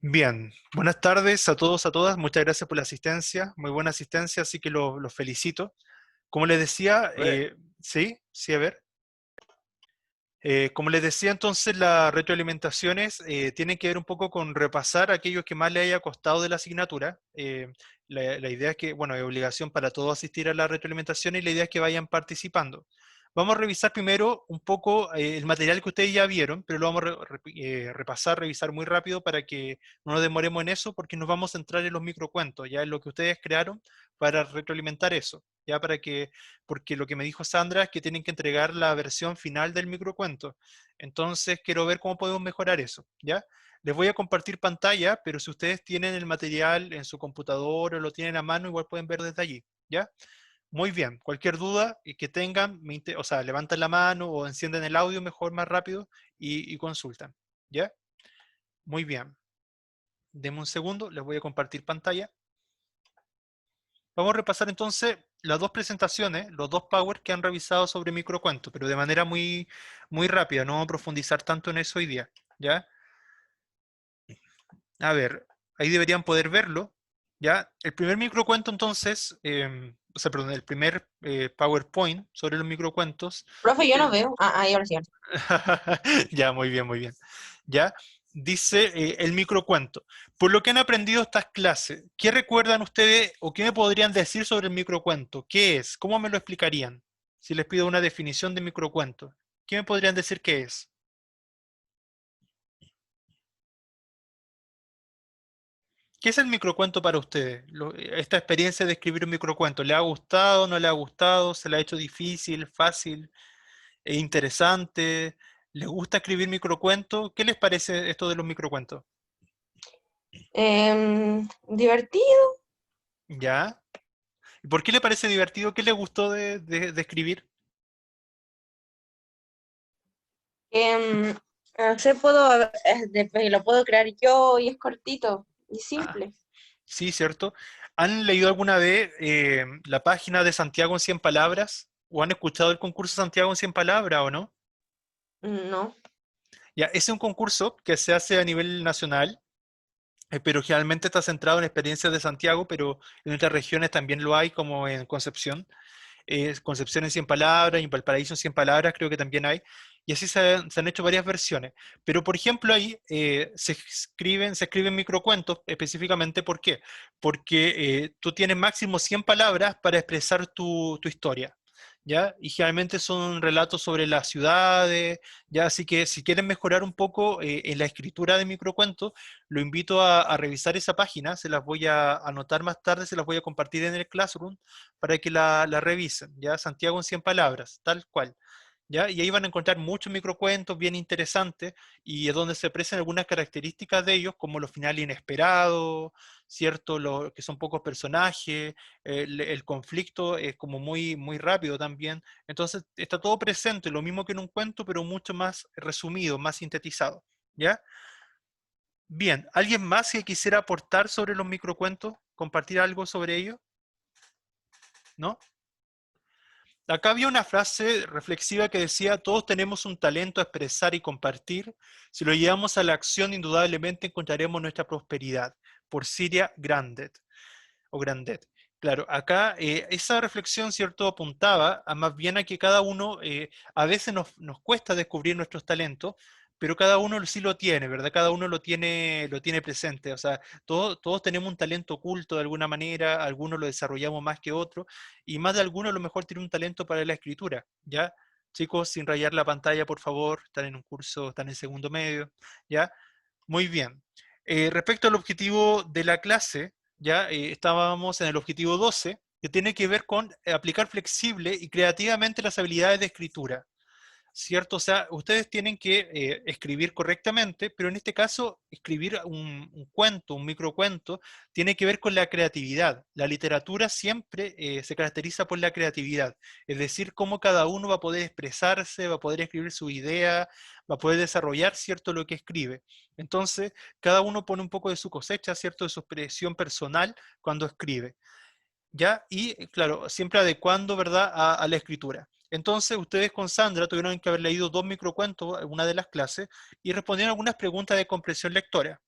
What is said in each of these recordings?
Bien, buenas tardes a todos, a todas. Muchas gracias por la asistencia, muy buena asistencia, así que los felicito. Como les decía, Ve, sí, sí, a ver. Como les decía, entonces las retroalimentaciones tienen que ver un poco con repasar aquellos que más les haya costado de la asignatura. La idea es que, bueno, es obligación para todos asistir a la retroalimentación y la idea es que vayan participando. Vamos a revisar primero un poco el material que ustedes ya vieron, pero lo vamos a repasar, revisar muy rápido para que no nos demoremos en eso, porque nos vamos a centrar en los microcuentos, ya en lo que ustedes crearon para retroalimentar eso, ya para que porque lo que me dijo Sandra es que tienen que entregar la versión final del microcuento. Entonces quiero ver cómo podemos mejorar eso, ¿ya? Les voy a compartir pantalla, pero si ustedes tienen el material en su computador o lo tienen a mano, igual pueden ver desde allí, ¿ya? Muy bien, cualquier duda que tengan, o sea, levantan la mano o encienden el audio mejor, más rápido y consultan, ¿ya? Muy bien. Denme un segundo, les voy a compartir pantalla. Vamos a repasar entonces las dos presentaciones, los dos powers que han revisado sobre microcuentos, pero de manera muy, muy rápida, no vamos a profundizar tanto en eso hoy día, ¿ya? A ver, ahí deberían poder verlo, ¿ya? El primer microcuento entonces, o sea, perdón, el primer PowerPoint sobre los microcuentos, profe, yo no eh, veo. Ahí ahora sí. ya, muy bien, muy bien, ¿ya? Dice el microcuento. Por lo que han aprendido estas clases, ¿qué recuerdan ustedes o qué me podrían decir sobre el microcuento? ¿Qué es? ¿Cómo me lo explicarían? Si les pido una definición de microcuento, ¿qué me podrían decir qué es? ¿Qué es el microcuento para ustedes? Esta experiencia de escribir un microcuento, ¿le ha gustado, no le ha gustado? ¿Se le ha hecho difícil, fácil, interesante? ¿Les gusta escribir microcuentos? ¿Qué les parece esto de los microcuentos? Divertido. ¿Ya? ¿Y por qué le parece divertido? ¿Qué le gustó de escribir? Em, se puedo, lo puedo crear yo y es cortito y Ah, simple. sí, ¿cierto? ¿Han leído alguna vez la página de Santiago en 100 palabras? ¿O han escuchado el concurso Santiago en 100 palabras o no? No. Ya, ese es un concurso que se hace a nivel nacional, pero generalmente está centrado en experiencias de Santiago, pero en otras regiones también lo hay, como en Concepción. Concepción en 100 palabras y en Valparaíso en 100 palabras, creo que también hay. Y así se han hecho varias versiones. Pero, por ejemplo, ahí se escriben microcuentos específicamente. ¿Por qué? Porque tú tienes máximo 100 palabras para expresar tu historia. ¿Ya? Y generalmente son relatos sobre las ciudades, ¿ya? Así que si quieren mejorar un poco en la escritura de microcuentos, lo invito a revisar esa página, se las voy a anotar más tarde, se las voy a compartir en el Classroom para que la revisen, ¿ya? Santiago en 100 palabras, tal cual, ¿ya? Y ahí van a encontrar muchos microcuentos bien interesantes y es donde se aprecian algunas características de ellos, como los finales inesperados, ¿cierto? Lo, que son pocos personajes, el conflicto es como muy, muy rápido también. Entonces está todo presente, lo mismo que en un cuento, pero mucho más resumido, más sintetizado, ¿ya? Bien, ¿alguien más que quisiera aportar sobre los microcuentos? ¿Compartir algo sobre ellos? ¿No? Acá había una frase reflexiva que decía, todos tenemos un talento a expresar y compartir. Si lo llevamos a la acción, indudablemente encontraremos nuestra prosperidad. Por Siria Grandet, o Grandet. Claro, acá esa reflexión, ¿cierto?, apuntaba a más bien a que cada uno, a veces nos cuesta descubrir nuestros talentos, pero cada uno sí lo tiene, ¿verdad? Cada uno lo tiene presente. O sea, todos tenemos un talento oculto de alguna manera, algunos lo desarrollamos más que otros, y más de alguno a lo mejor tiene un talento para la escritura, ¿ya? Chicos, sin rayar la pantalla, por favor, están en un curso, están en segundo medio, ¿ya? Muy bien. Respecto al objetivo de la clase, ya estábamos en el objetivo 12, que tiene que ver con aplicar flexible y creativamente las habilidades de escritura. ¿Cierto? O sea, ustedes tienen que escribir correctamente, pero en este caso, escribir un cuento, un microcuento, tiene que ver con la creatividad. La literatura siempre se caracteriza por la creatividad, es decir, cómo cada uno va a poder expresarse, va a poder escribir su idea, va a poder desarrollar, ¿cierto?, lo que escribe. Entonces, cada uno pone un poco de su cosecha, ¿cierto?, de su expresión personal cuando escribe. ¿Ya? Y claro, siempre adecuando, ¿verdad?, a la escritura. Entonces, ustedes con Sandra tuvieron que haber leído dos microcuentos en una de las clases y respondieron algunas preguntas de comprensión lectora.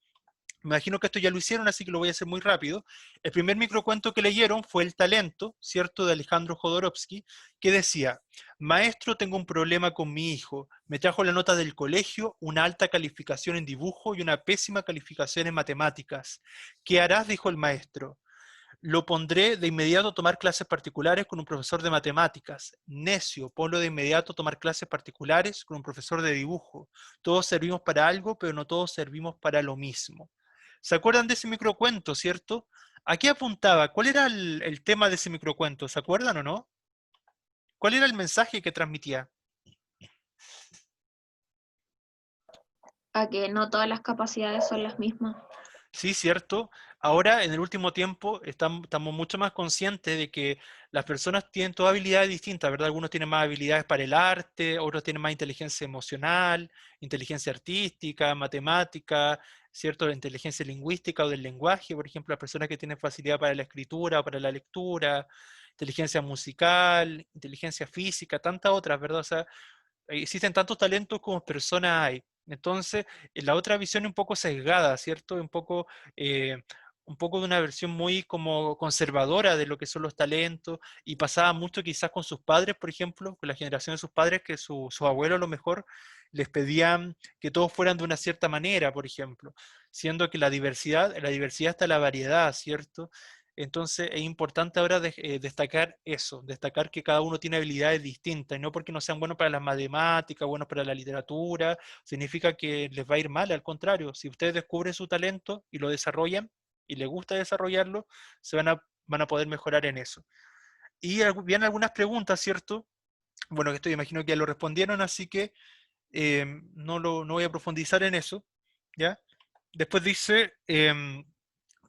Me imagino que esto ya lo hicieron, así que lo voy a hacer muy rápido. El primer microcuento que leyeron fue El talento, ¿cierto?, de Alejandro Jodorowsky, que decía: maestro, tengo un problema con mi hijo. Me trajo la nota del colegio, una alta calificación en dibujo y una pésima calificación en matemáticas. ¿Qué harás?, dijo el maestro. Lo pondré de inmediato a tomar clases particulares con un profesor de matemáticas. Necio, ponlo de inmediato a tomar clases particulares con un profesor de dibujo. Todos servimos para algo, pero no todos servimos para lo mismo. ¿Se acuerdan de ese microcuento, cierto? ¿A qué apuntaba? ¿Cuál era el tema de ese microcuento? ¿Se acuerdan o no? ¿Cuál era el mensaje que transmitía? A que no todas las capacidades son las mismas. Sí, cierto. Ahora, en el último tiempo, estamos mucho más conscientes de que las personas tienen todas habilidades distintas, ¿verdad? Algunos tienen más habilidades para el arte, otros tienen más inteligencia emocional, inteligencia artística, matemática, ¿cierto? La inteligencia lingüística o del lenguaje, por ejemplo, las personas que tienen facilidad para la escritura o para la lectura, inteligencia musical, inteligencia física, tantas otras, ¿verdad? O sea, existen tantos talentos como personas hay. Entonces, la otra visión es un poco sesgada, ¿cierto? Eh, un poco de una versión muy como conservadora de lo que son los talentos, y pasaba mucho quizás con sus padres, por ejemplo, con la generación de sus padres, que sus abuelos a lo mejor les pedían que todos fueran de una cierta manera, por ejemplo, siendo que en la diversidad está la variedad, ¿cierto? Entonces es importante ahora destacar eso, destacar que cada uno tiene habilidades distintas, y no porque no sean buenos para las matemáticas, buenos para la literatura, significa que les va a ir mal, al contrario, si ustedes descubren su talento y lo desarrollan, y les gusta desarrollarlo, van a poder mejorar en eso. Y vienen algunas preguntas, ¿cierto? Bueno, que esto imagino que ya lo respondieron, así que no voy a profundizar en eso, ¿ya? Después dice...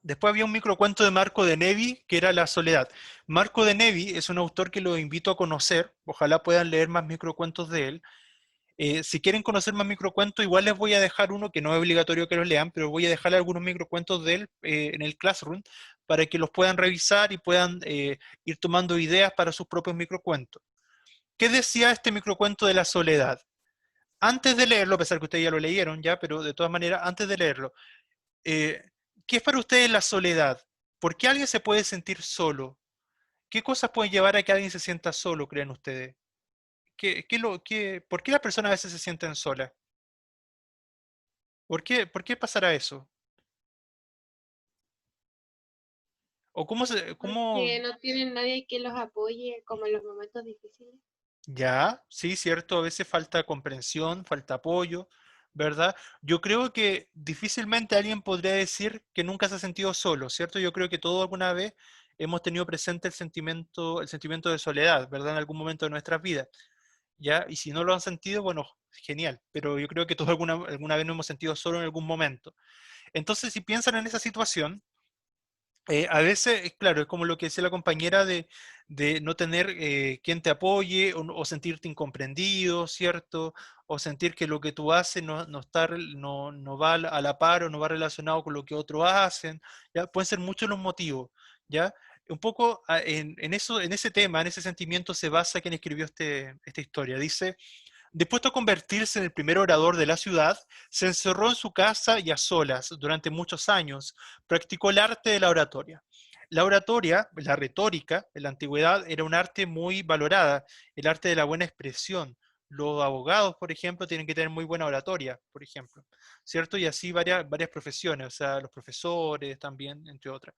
después había un microcuento de Marco de Nevi que era La soledad. Marco de Nevi es un autor que los invito a conocer. Ojalá puedan leer más microcuentos de él. Si quieren conocer más microcuentos, igual les voy a dejar uno que no es obligatorio que los lean, pero voy a dejar algunos microcuentos de él en el Classroom para que los puedan revisar y puedan ir tomando ideas para sus propios microcuentos. ¿Qué decía este microcuento de la soledad? Antes de leerlo, a pesar que ustedes ya lo leyeron ya, pero de todas maneras, antes de leerlo, eh, ¿qué es para ustedes la soledad? ¿Por qué alguien se puede sentir solo? ¿Qué cosas pueden llevar a que alguien se sienta solo, creen ustedes? ¿Por qué las personas a veces se sienten solas? ¿Por qué pasará eso? ¿O Porque no tienen nadie que los apoye como en los momentos difíciles. Ya, sí, cierto, a veces falta comprensión, falta apoyo, ¿verdad? Yo creo que difícilmente alguien podría decir que nunca se ha sentido solo, ¿cierto? Yo creo que todos alguna vez hemos tenido presente el sentimiento de soledad, ¿verdad? En algún momento de nuestras vidas, ¿ya? Y si no lo han sentido, bueno, genial, pero yo creo que todos alguna vez nos hemos sentido solo en algún momento. Entonces, si piensan en esa situación, a veces, claro, es como lo que decía la compañera de no tener quien te apoye o sentirte incomprendido, ¿cierto? O sentir que lo que tú haces no va a la par o no va relacionado con lo que otros hacen, ¿ya? Pueden ser muchos los motivos, ¿ya? Un poco en eso, en ese tema, en ese sentimiento se basa quien escribió esta historia. Dice: dispuesto a convertirse en el primer orador de la ciudad, se encerró en su casa y a solas durante muchos años. Practicó el arte de la oratoria. La oratoria, la retórica, en la antigüedad era un arte muy valorada, el arte de la buena expresión. Los abogados, por ejemplo, tienen que tener muy buena oratoria, por ejemplo, ¿cierto? Y así varias profesiones, o sea, los profesores también, entre otras.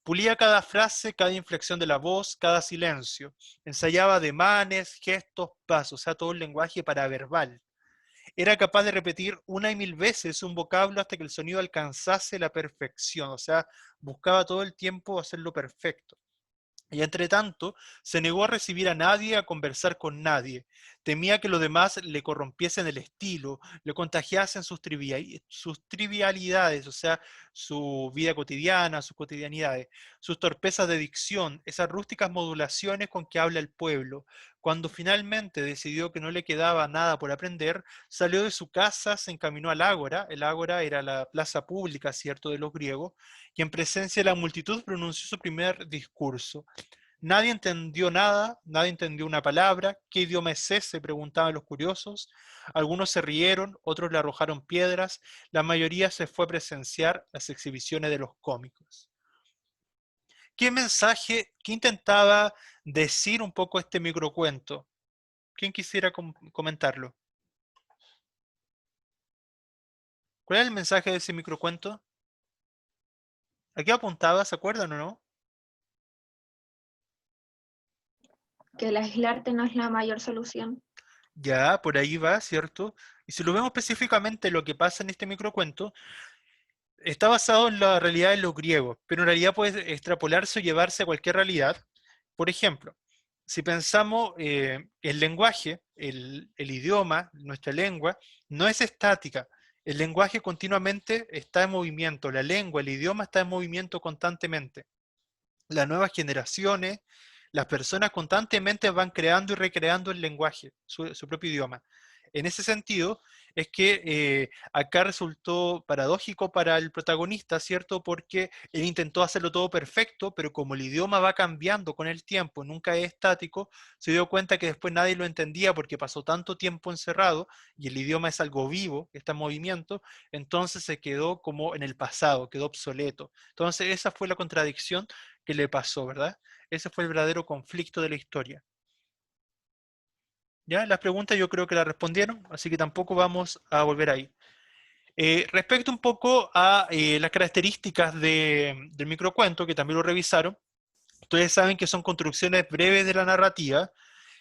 Pulía cada frase, cada inflexión de la voz, cada silencio. Ensayaba ademanes, gestos, pasos, o sea, todo el lenguaje paraverbal. Era capaz de repetir una y mil veces un vocablo hasta que el sonido alcanzase la perfección, o sea, buscaba todo el tiempo hacerlo perfecto. Y entre tanto, se negó a recibir a nadie, a conversar con nadie. Temía que los demás le corrompiesen el estilo, le contagiasen sus trivialidades, o sea, su vida cotidiana, sus cotidianidades, sus torpezas de dicción, esas rústicas modulaciones con que habla el pueblo. Cuando finalmente decidió que no le quedaba nada por aprender, salió de su casa, se encaminó al ágora. El ágora era la plaza pública, cierto, de los griegos, y en presencia de la multitud pronunció su primer discurso. Nadie entendió nada, nadie entendió una palabra. ¿Qué idioma es ese?, se preguntaban los curiosos. Algunos se rieron, otros le arrojaron piedras. La mayoría se fue a presenciar las exhibiciones de los cómicos. ¿Qué mensaje, qué intentaba decir un poco este microcuento? ¿Quién quisiera comentarlo? ¿Cuál es el mensaje de ese microcuento? ¿A qué apuntaba? ¿Se acuerdan o no? Que el aislarte no es la mayor solución. Ya, por ahí va, ¿cierto? Y si lo vemos específicamente lo que pasa en este microcuento, está basado en la realidad de los griegos, pero en realidad puede extrapolarse o llevarse a cualquier realidad. Por ejemplo, si pensamos el lenguaje, el idioma, nuestra lengua, no es estática. El lenguaje continuamente está en movimiento, la lengua, el idioma está en movimiento constantemente. Las nuevas generaciones, las personas constantemente van creando y recreando el lenguaje, su propio idioma. En ese sentido, es que acá resultó paradójico para el protagonista, ¿cierto? Porque él intentó hacerlo todo perfecto, pero como el idioma va cambiando con el tiempo, nunca es estático, se dio cuenta que después nadie lo entendía porque pasó tanto tiempo encerrado y el idioma es algo vivo, está en movimiento, entonces se quedó como en el pasado, quedó obsoleto. Entonces esa fue la contradicción que le pasó, ¿verdad? Ese fue el verdadero conflicto de la historia. ¿Ya? Las preguntas yo creo que las respondieron, así que tampoco vamos a volver ahí. Respecto un poco a las características del microcuento, que también lo revisaron, ustedes saben que son construcciones breves de la narrativa,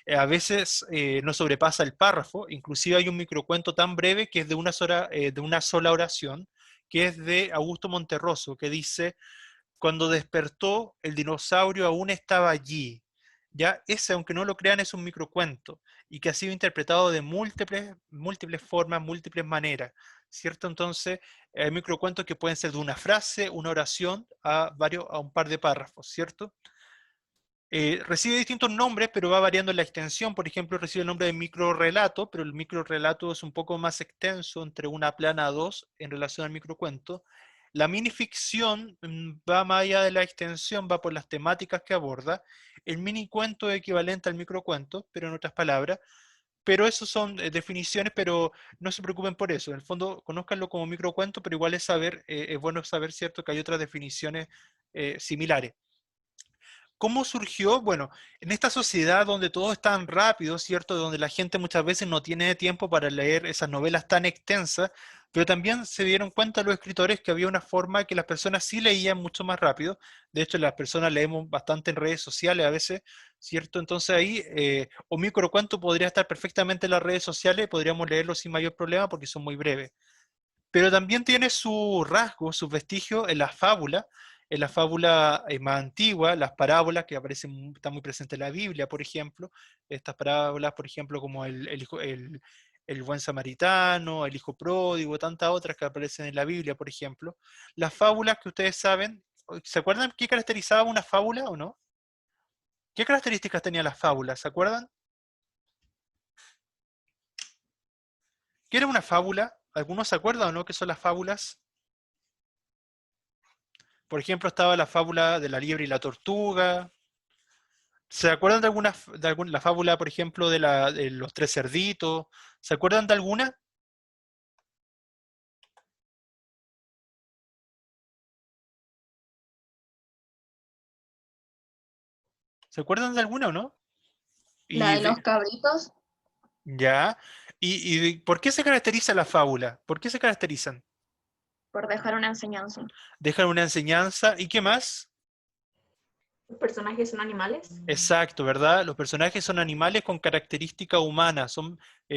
a veces no sobrepasa el párrafo, inclusive hay un microcuento tan breve que es de una sola oración, que es de Augusto Monterroso, que dice: cuando despertó, el dinosaurio aún estaba allí. Ya ese, aunque no lo crean, es un microcuento y que ha sido interpretado de múltiples formas, múltiples maneras, ¿cierto? Entonces, hay microcuentos que pueden ser de una frase, una oración, a un par de párrafos, ¿cierto? Recibe distintos nombres, pero va variando en la extensión. Por ejemplo, recibe el nombre de microrrelato, pero el microrrelato es un poco más extenso, entre una plana a dos, en relación al microcuento. La minificción va más allá de la extensión, va por las temáticas que aborda. El minicuento es equivalente al microcuento, pero en otras palabras. Pero esos son definiciones, pero no se preocupen por eso. En el fondo, conózcanlo como microcuento, pero igual es bueno saber, ¿cierto?, que hay otras definiciones similares. ¿Cómo surgió? Bueno, en esta sociedad donde todo es tan rápido, ¿cierto? Donde la gente muchas veces no tiene tiempo para leer esas novelas tan extensas, pero también se dieron cuenta los escritores que había una forma que las personas sí leían mucho más rápido. De hecho, las personas leemos bastante en redes sociales a veces, ¿cierto? Entonces ahí, un microcuento podría estar perfectamente en las redes sociales, podríamos leerlo sin mayor problema porque son muy breves. Pero también tiene su rasgo, sus vestigios en la fábula más antigua, las parábolas que están muy presentes en la Biblia, por ejemplo, estas parábolas, por ejemplo, como el buen samaritano, el hijo pródigo, tantas otras que aparecen en la Biblia, por ejemplo. Las fábulas que ustedes saben, ¿se acuerdan qué caracterizaba una fábula o no? ¿Qué características tenía las fábulas? ¿Se acuerdan? ¿Qué era una fábula? ¿Algunos se acuerdan o no qué son las fábulas? Por ejemplo, estaba la fábula de la liebre y la tortuga. ¿Se acuerdan la fábula, por ejemplo, de los tres cerditos? ¿Se acuerdan de alguna? ¿Se acuerdan de alguna o no? La Y de los cabritos, ya. ¿Y por qué se caracteriza la fábula? ¿Por qué se caracterizan? por dejar una enseñanza. Dejan una enseñanza. ¿Y qué más? ¿Los personajes son animales? Exacto, ¿verdad? Los personajes son animales con características humanas.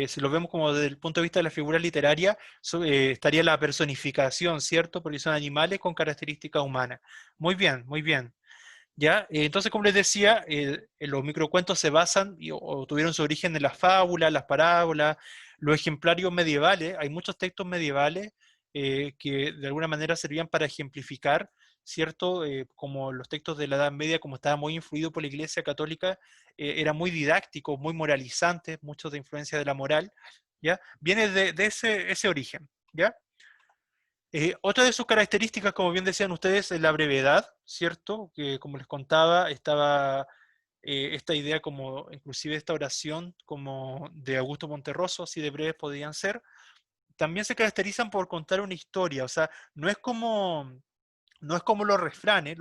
Si lo vemos como desde el punto de vista de la figura literaria, estaría la personificación, ¿cierto? Porque son animales con características humanas. Muy bien, muy bien. ¿Ya? Entonces, como les decía, los microcuentos se basan o tuvieron su origen en las fábulas, las parábolas, los ejemplarios medievales. Hay muchos textos medievales que de alguna manera servían para ejemplificar, ¿cierto? Como los textos de la Edad Media, como estaba muy influido por la Iglesia Católica, eran muy didácticos, muy moralizantes, muchos de influencia de la moral, ¿ya? Viene de ese origen, ¿ya? Otra de sus características, como bien decían ustedes, es la brevedad, ¿cierto? Que como les contaba, estaba esta idea como, inclusive esta oración como de Augusto Monterroso, así de breves podían ser, también se caracterizan por contar una historia, o sea, no es como los refranes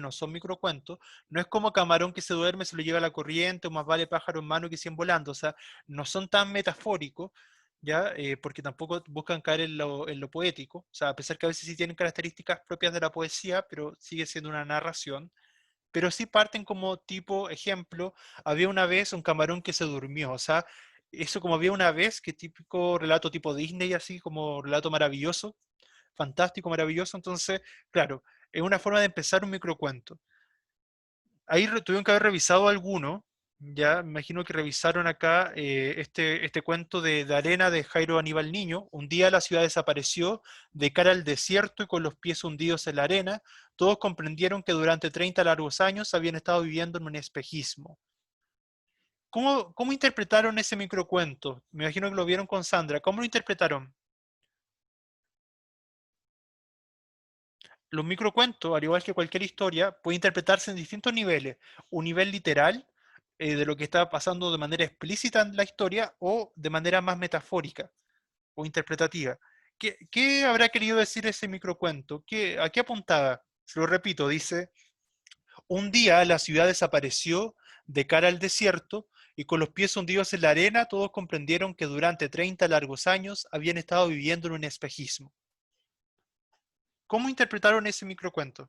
no son microcuentos, no es como camarón que se duerme, se lo lleva la corriente, o más vale pájaro en mano que 100 volando, o sea, no son tan metafóricos, ¿ya? Porque tampoco buscan caer en lo poético, o sea, a pesar que a veces sí tienen características propias de la poesía, pero sigue siendo una narración, pero sí parten como tipo ejemplo, había una vez un camarón que se durmió, o sea, eso como había una vez, que típico relato tipo Disney, así como relato maravilloso, fantástico, maravilloso. Entonces, claro, es una forma de empezar un microcuento. Ahí tuvieron que haber revisado alguno, ya me imagino que revisaron acá este cuento de Arena de Jairo Aníbal Niño. Un día la ciudad desapareció de cara al desierto y con los pies hundidos en la arena. Todos comprendieron que durante 30 largos años habían estado viviendo en un espejismo. ¿Cómo interpretaron ese microcuento? Me imagino que lo vieron con Sandra. ¿Cómo lo interpretaron? Los microcuentos, al igual que cualquier historia, puede interpretarse en distintos niveles. Un nivel literal, de lo que está pasando de manera explícita en la historia, o de manera más metafórica o interpretativa. ¿Qué habrá querido decir ese microcuento? ¿A qué apuntaba? Se lo repito, dice, un día la ciudad desapareció de cara al desierto y con los pies hundidos en la arena todos comprendieron que durante 30 largos años habían estado viviendo en un espejismo. ¿Cómo interpretaron ese microcuento?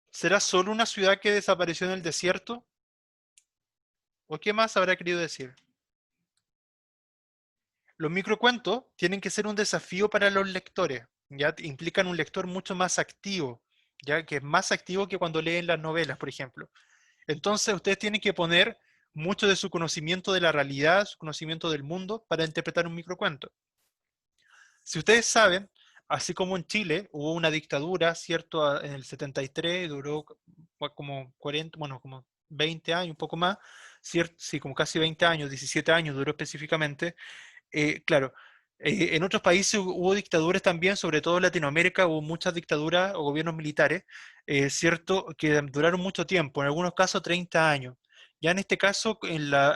¿Será solo una ciudad que desapareció en el desierto? ¿O qué más habrá querido decir? Los microcuentos tienen que ser un desafío para los lectores, ¿ya? Implican un lector mucho más activo, ya que es más activo que cuando leen las novelas, por ejemplo. Entonces ustedes tienen que poner mucho de su conocimiento de la realidad, su conocimiento del mundo, para interpretar un microcuento. Si ustedes saben, así como en Chile hubo una dictadura, ¿cierto? En el 73, duró como 40, bueno, como 20 años, un poco más, ¿cierto? Sí, como casi 20 años, 17 años duró específicamente. Claro, en otros países hubo dictaduras también, sobre todo en Latinoamérica, hubo muchas dictaduras o gobiernos militares, ¿cierto? Que duraron mucho tiempo, en algunos casos 30 años. Ya en este caso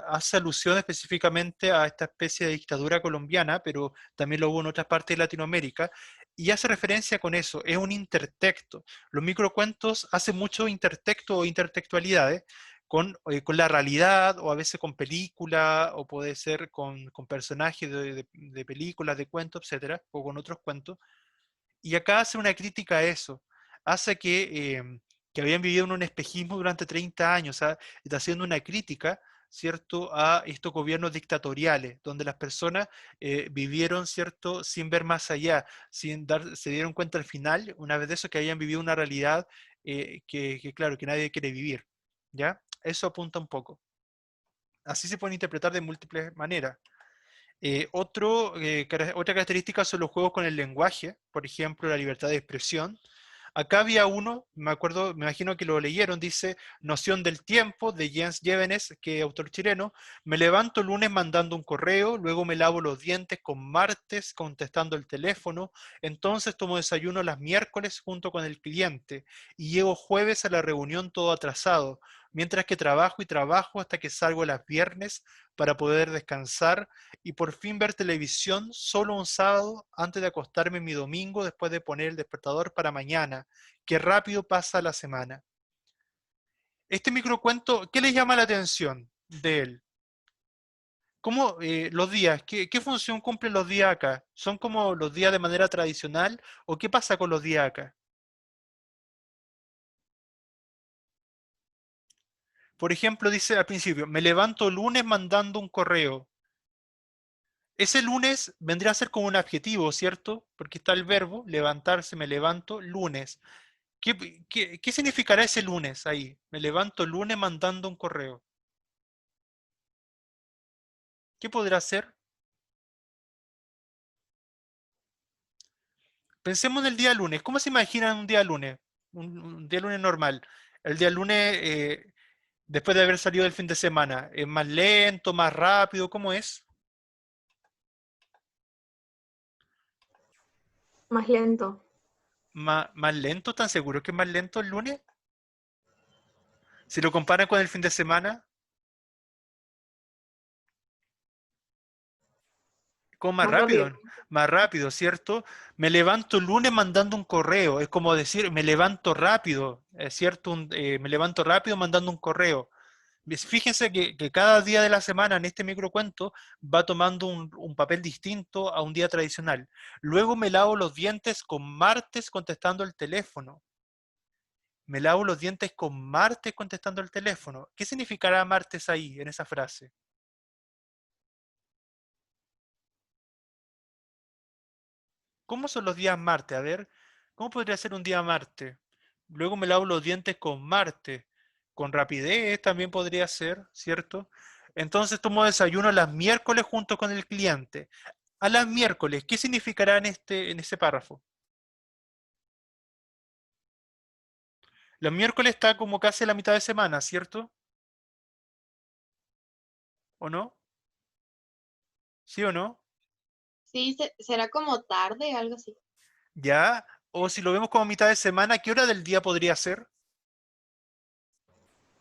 hace alusión específicamente a esta especie de dictadura colombiana, pero también lo hubo en otras partes de Latinoamérica, y hace referencia con eso, es un intertexto. Los microcuentos hacen mucho intertexto o intertextualidades con la realidad, o a veces con película, o puede ser con personajes de películas, de cuentos, etcétera, o con otros cuentos. Y acá hace una crítica a eso. Hace que habían vivido en un espejismo durante 30 años. O sea, está haciendo una crítica, ¿cierto?, a estos gobiernos dictatoriales, donde las personas vivieron, ¿cierto?, sin ver más allá, se dieron cuenta al final, una vez de eso, que habían vivido una realidad claro, que nadie quiere vivir. ¿Ya? Eso apunta un poco. Así se pueden interpretar de múltiples maneras. Otra característica son los juegos con el lenguaje, por ejemplo, la libertad de expresión. Acá había uno, me acuerdo, me imagino que lo leyeron, dice Noción del tiempo, de Jens Jevnes, que es autor chileno. Me levanto el lunes mandando un correo, luego me lavo los dientes con martes contestando el teléfono, entonces tomo desayuno los miércoles junto con el cliente y llego jueves a la reunión todo atrasado, mientras que trabajo y trabajo hasta que salgo los viernes para poder descansar y por fin ver televisión solo un sábado antes de acostarme mi domingo después de poner el despertador para mañana. Qué rápido pasa la semana. Este microcuento, ¿qué les llama la atención de él? ¿Cómo los días? ¿Qué función cumplen los días acá? ¿Son como los días de manera tradicional o qué pasa con los días acá? Por ejemplo, dice al principio, me levanto lunes mandando un correo. Ese lunes vendría a ser como un adjetivo, ¿cierto? Porque está el verbo, levantarse, me levanto, lunes. ¿Qué significará ese lunes ahí? Me levanto lunes mandando un correo. ¿Qué podrá ser? Pensemos en el día lunes. ¿Cómo se imaginan un día lunes? Un día lunes normal. El día lunes, después de haber salido del fin de semana, ¿es más lento, más rápido? ¿Cómo es? Más lento. más lento, ¿están seguros que es más lento el lunes? Si lo comparan con el fin de semana, como más Más rápido. rápido, más rápido, ¿cierto? Me levanto el lunes mandando un correo, es como decir, me levanto rápido, ¿es cierto? Me levanto rápido mandando un correo. Fíjense que cada día de la semana en este microcuento va tomando un papel distinto a un día tradicional. Luego me lavo los dientes con martes contestando el teléfono. Me lavo los dientes con martes contestando el teléfono. ¿Qué significará martes ahí, en esa frase? ¿Cómo son los días martes? A ver, ¿cómo podría ser un día martes? Luego me lavo los dientes con martes. Con rapidez también podría ser, ¿cierto? Entonces tomo desayuno las miércoles junto con el cliente. A las miércoles, ¿qué significará en ese párrafo? Los miércoles está como casi la mitad de semana, ¿cierto? ¿O no? ¿Sí o no? Sí, será como tarde, algo así. ¿Ya? O si lo vemos como mitad de semana, ¿qué hora del día podría ser?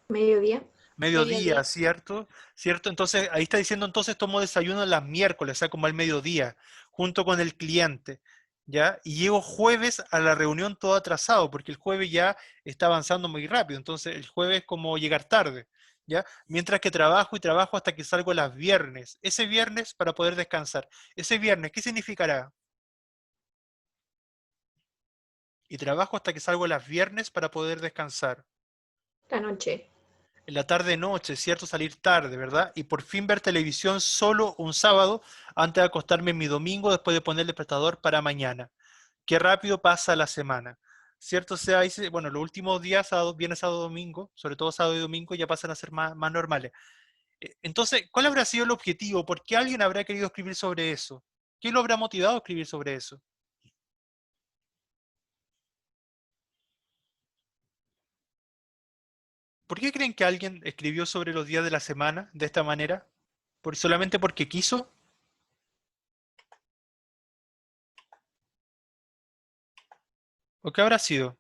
Mediodía. Mediodía, Mediodía. ¿cierto? ¿Cierto? Entonces, ahí está diciendo, entonces tomo desayuno las miércoles, o sea, como al mediodía, junto con el cliente, ¿ya? Y llego jueves a la reunión todo atrasado, porque el jueves ya está avanzando muy rápido, entonces el jueves es como llegar tarde, ¿ya? Mientras que trabajo y trabajo hasta que salgo las viernes, ese viernes para poder descansar. Ese viernes, ¿qué significará? Y trabajo hasta que salgo las viernes para poder descansar. La noche. En la tarde-noche, ¿cierto? Salir tarde, ¿verdad? Y por fin ver televisión solo un sábado antes de acostarme mi domingo después de poner el despertador para mañana. Qué rápido pasa la semana, ¿cierto? O sea, bueno, los últimos días, sábado, viernes, sábado, domingo, sobre todo sábado y domingo, ya pasan a ser más normales. Entonces, ¿cuál habrá sido el objetivo? ¿Por qué alguien habrá querido escribir sobre eso? ¿Qué lo habrá motivado a escribir sobre eso? ¿Por qué creen que alguien escribió sobre los días de la semana de esta manera? ¿Solamente porque quiso? ¿O qué habrá sido?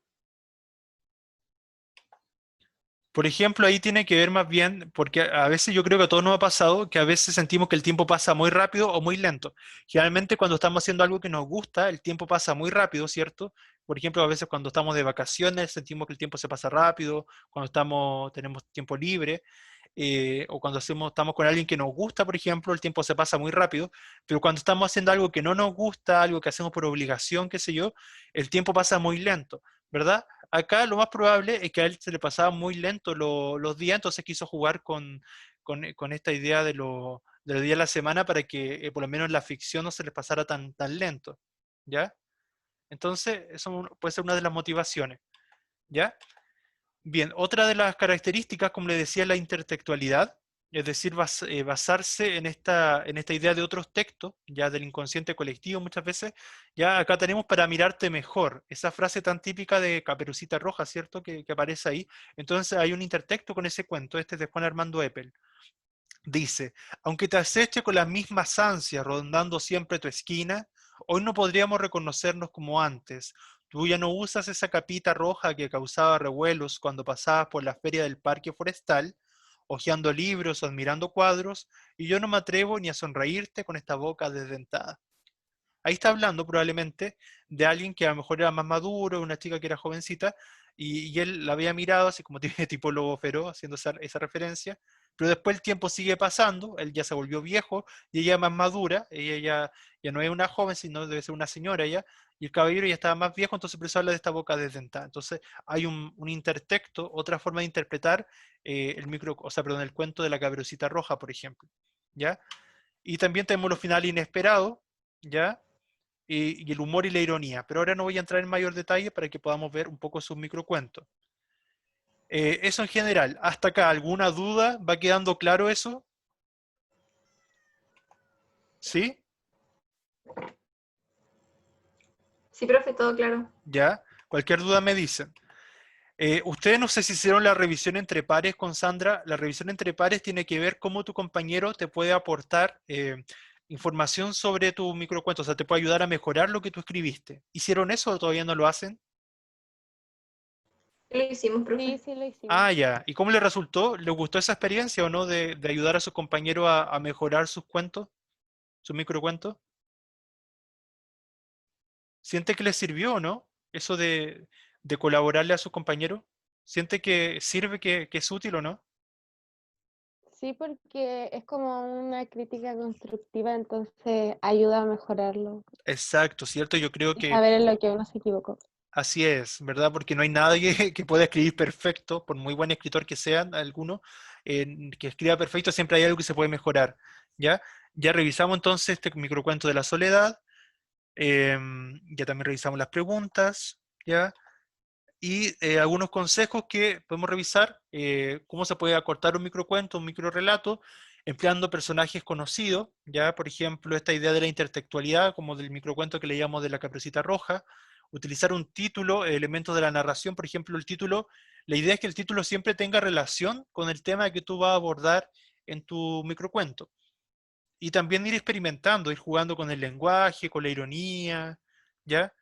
Por ejemplo, ahí tiene que ver más bien, porque a veces yo creo que a todos nos ha pasado que a veces sentimos que el tiempo pasa muy rápido o muy lento. Generalmente cuando estamos haciendo algo que nos gusta, el tiempo pasa muy rápido, ¿cierto? Por ejemplo, a veces cuando estamos de vacaciones sentimos que el tiempo se pasa rápido, cuando tenemos tiempo libre, o cuando estamos con alguien que nos gusta, por ejemplo, el tiempo se pasa muy rápido, pero cuando estamos haciendo algo que no nos gusta, algo que hacemos por obligación, qué sé yo, el tiempo pasa muy lento, ¿verdad? Acá lo más probable es que a él se le pasaba muy lento los días, entonces quiso jugar con esta idea de los días de la semana para que por lo menos la ficción no se les pasara tan lento, ¿ya? Entonces, eso puede ser una de las motivaciones, ¿ya? Bien, otra de las características, como le decía, es la intertextualidad, es decir, basarse en esta idea de otros textos, ya del inconsciente colectivo muchas veces. Ya acá tenemos para mirarte mejor, esa frase tan típica de Caperucita Roja, ¿cierto? Que aparece ahí. Entonces hay un intertexto con ese cuento, este es de Juan Armando Eppel. Dice, aunque te aceche con las mismas ansias rondando siempre tu esquina, hoy no podríamos reconocernos como antes. Tú ya no usas esa capita roja que causaba revuelos cuando pasabas por la feria del parque forestal, hojeando libros o admirando cuadros, y yo no me atrevo ni a sonreírte con esta boca desdentada. Ahí está hablando probablemente de alguien que a lo mejor era más maduro, una chica que era jovencita, y él la había mirado así como tipo lobo feroz, haciendo esa referencia, pero después el tiempo sigue pasando, él ya se volvió viejo, y ella más madura, ella ya no es una joven, sino debe ser una señora ya, y el caballero ya estaba más viejo, entonces por eso habla de esta boca desdentada. Entonces hay un intertexto, otra forma de interpretar el cuento de la Caperucita Roja, por ejemplo, ¿ya? Y también tenemos los finales inesperados, ¿ya? Y el humor y la ironía. Pero ahora no voy a entrar en mayor detalle para que podamos ver un poco sus microcuentos. Eso en general. Hasta acá, ¿alguna duda? ¿Va quedando claro eso? ¿Sí? Sí, profe, todo claro. ¿Ya? Cualquier duda me dicen. Ustedes no sé si hicieron la revisión entre pares con Sandra. La revisión entre pares tiene que ver cómo tu compañero te puede aportar información sobre tu microcuento, o sea, te puede ayudar a mejorar lo que tú escribiste. ¿Hicieron eso o todavía no lo hacen? Lo hicimos, profe. Sí, sí lo hicimos. Ah, ya. ¿Y cómo le resultó? ¿Le gustó esa experiencia o no de ayudar a sus compañeros a mejorar sus cuentos, sus microcuentos? ¿Siente que les sirvió o no? Eso de colaborarle a sus compañeros. ¿Siente que sirve, que es útil o no? Sí, porque es como una crítica constructiva, entonces ayuda a mejorarlo Exacto, ¿cierto? Yo creo y que saber en lo que uno se equivocó. así es, ¿verdad? Porque no hay nadie que pueda escribir perfecto, por muy buen escritor que sean alguno, que escriba perfecto, siempre hay algo que se puede mejorar, ¿ya? Ya revisamos entonces este microcuento de la soledad, ya también revisamos las preguntas, ¿ya? Y algunos consejos que podemos revisar, cómo se puede acortar un microcuento, un microrelato, empleando personajes conocidos, ya, por ejemplo, esta idea de la intertextualidad, como del microcuento que leíamos de la Caperucita Roja, utilizar un título, elementos de la narración, por ejemplo, el título, la idea es que el título siempre tenga relación con el tema que tú vas a abordar en tu microcuento. Y también ir experimentando, ir jugando con el lenguaje, con la ironía, ¿ya?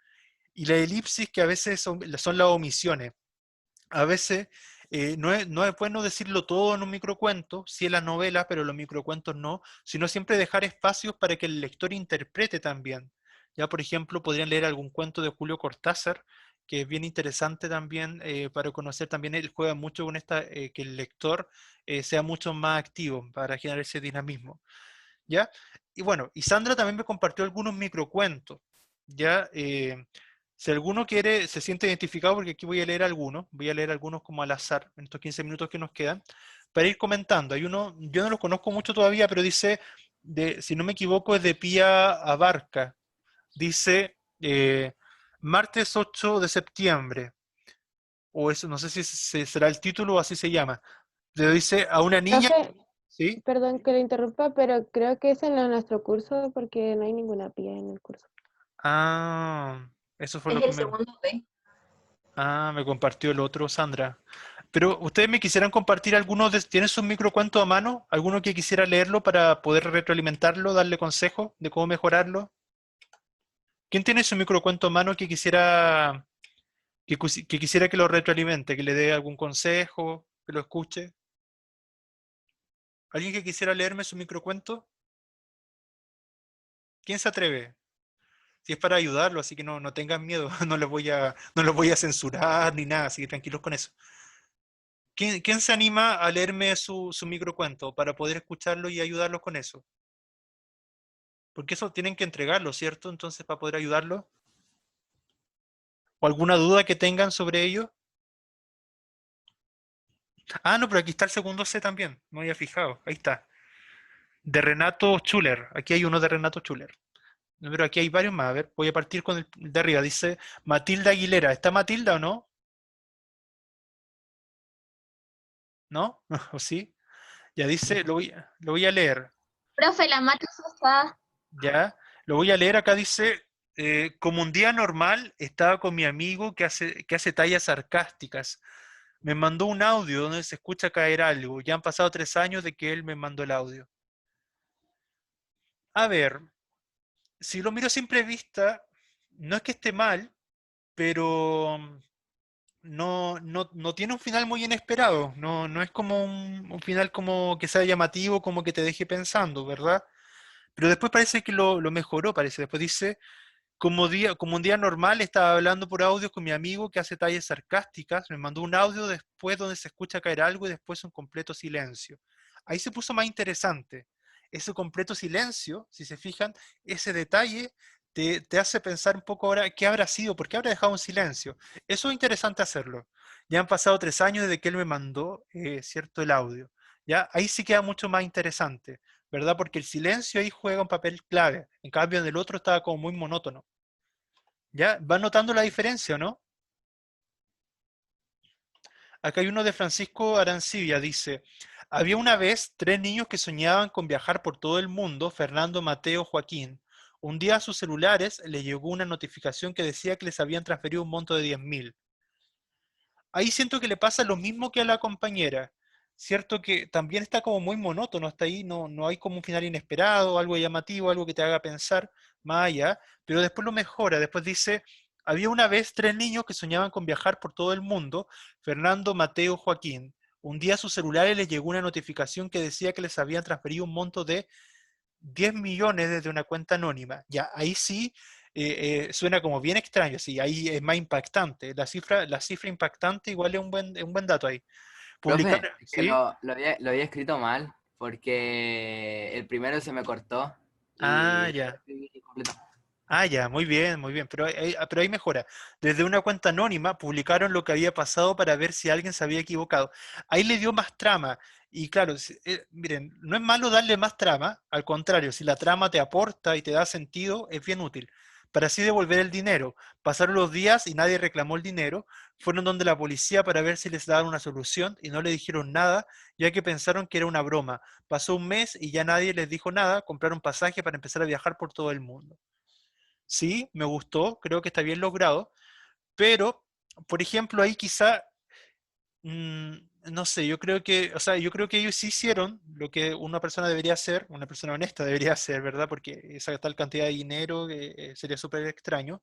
Y la elipsis, que a veces son las omisiones. A veces no es bueno decirlo todo en un microcuento, sí en las novelas, pero los microcuentos no, sino siempre dejar espacios para que el lector interprete también. Ya, por ejemplo, podrían leer algún cuento de Julio Cortázar, que es bien interesante también para conocer. También él juega mucho con esta, que el lector sea mucho más activo para generar ese dinamismo. ¿Ya? Y bueno, y Sandra también me compartió algunos microcuentos, ¿ya? Si alguno quiere, se siente identificado, porque aquí voy a leer algunos como al azar, en estos 15 minutos que nos quedan, para ir comentando. Hay uno, yo no lo conozco mucho todavía, pero dice, si no me equivoco, es de Pía Abarca. Dice, martes 8 de septiembre, o eso, no sé si será el título o así se llama. Le dice a una niña, Profe, ¿sí? perdón que le interrumpa, pero creo que es en nuestro curso porque no hay ninguna pía en el curso. Ah, eso fue Es lo que el segundo B. me compartió el otro, Sandra. Pero ustedes me quisieran compartir algunos ¿tienen sus microcuentos a mano? ¿Alguno que quisiera leerlo para poder retroalimentarlo, darle consejos de cómo mejorarlo? ¿Quién tiene su microcuento a mano que quisiera que quisiera que lo retroalimente, que le dé algún consejo, que lo escuche? ¿Alguien que quisiera leerme su microcuento? ¿Quién se atreve? Si es para ayudarlo, así que no tengan miedo, no los voy a censurar ni nada, así que tranquilos con eso. ¿Quién se anima a leerme su microcuento para poder escucharlo y ayudarlos con eso? Porque eso tienen que entregarlo, ¿cierto? Entonces, para poder ayudarlo. ¿O alguna duda que tengan sobre ello? Ah, no, pero aquí está el segundo C también. No había fijado. Ahí está. De Renato Schuller. Aquí hay uno de Renato Schuller. No, pero aquí hay varios más. A ver, voy a partir con el de arriba. Dice Matilda Aguilera. ¿Está Matilda o no? ¿No? ¿O sí? Ya dice, lo voy a leer. Profe, la mata está. Ya, lo voy a leer. Acá dice, como un día normal, estaba con mi amigo que hace tallas sarcásticas. Me mandó un audio donde se escucha caer algo. Ya han pasado 3 años de que él me mandó el audio. A ver, si lo miro a simple vista, no es que esté mal, pero no tiene un final muy inesperado. No es como un final como que sea llamativo, como que te deje pensando, ¿verdad? Pero después parece que lo mejoró, parece. Después dice, como un día normal, estaba hablando por audio con mi amigo que hace tallas sarcásticas. Me mandó un audio después donde se escucha caer algo y después un completo silencio. Ahí se puso más interesante. Ese completo silencio, si se fijan, ese detalle te hace pensar un poco ahora qué habrá sido, por qué habrá dejado un silencio. Eso es interesante hacerlo. Ya han pasado 3 años desde que él me mandó, cierto, el audio. ¿Ya? Ahí sí queda mucho más interesante, ¿verdad? Porque el silencio ahí juega un papel clave. En cambio, en el otro estaba como muy monótono. ¿Ya? ¿Va notando la diferencia o no? Acá hay uno de Francisco Arancibia, dice, había una vez 3 niños que soñaban con viajar por todo el mundo, Fernando, Mateo, Joaquín. Un día a sus celulares les llegó una notificación que decía que les habían transferido un monto de 10.000. Ahí siento que le pasa lo mismo que a la compañera. cierto que también está como muy monótono hasta ahí, no hay como un final inesperado, algo llamativo, algo que te haga pensar más allá, pero después lo mejora, después dice, había una vez 3 niños que soñaban con viajar por todo el mundo, Fernando, Mateo, Joaquín. Un día a sus celulares les llegó una notificación que decía que les habían transferido un monto de 10 millones desde una cuenta anónima. Ya, ahí sí suena como bien extraño, sí, ahí es más impactante. La cifra impactante igual es un buen dato ahí. Publicar, Profe, es que ¿sí? lo había escrito mal porque el primero se me cortó Ah, y lo ya. escribí completo. Ah, ya, muy bien, pero ahí mejora. Desde una cuenta anónima publicaron lo que había pasado para ver si alguien se había equivocado. Ahí le dio más trama. Y claro, miren, no es malo darle más trama, al contrario, si la trama te aporta y te da sentido, es bien útil. Para así devolver el dinero. Pasaron los días y nadie reclamó el dinero. Fueron donde la policía para ver si les daban una solución y no le dijeron nada, ya que pensaron que era una broma. Pasó un mes y ya nadie les dijo nada. Compraron pasaje para empezar a viajar por todo el mundo. Sí, me gustó, creo que está bien logrado, pero, por ejemplo, ahí quizá, mm, no sé, yo creo que, o sea, yo creo que ellos sí hicieron lo que una persona debería hacer, una persona honesta debería hacer, ¿verdad? Porque esa tal cantidad de dinero sería súper extraño,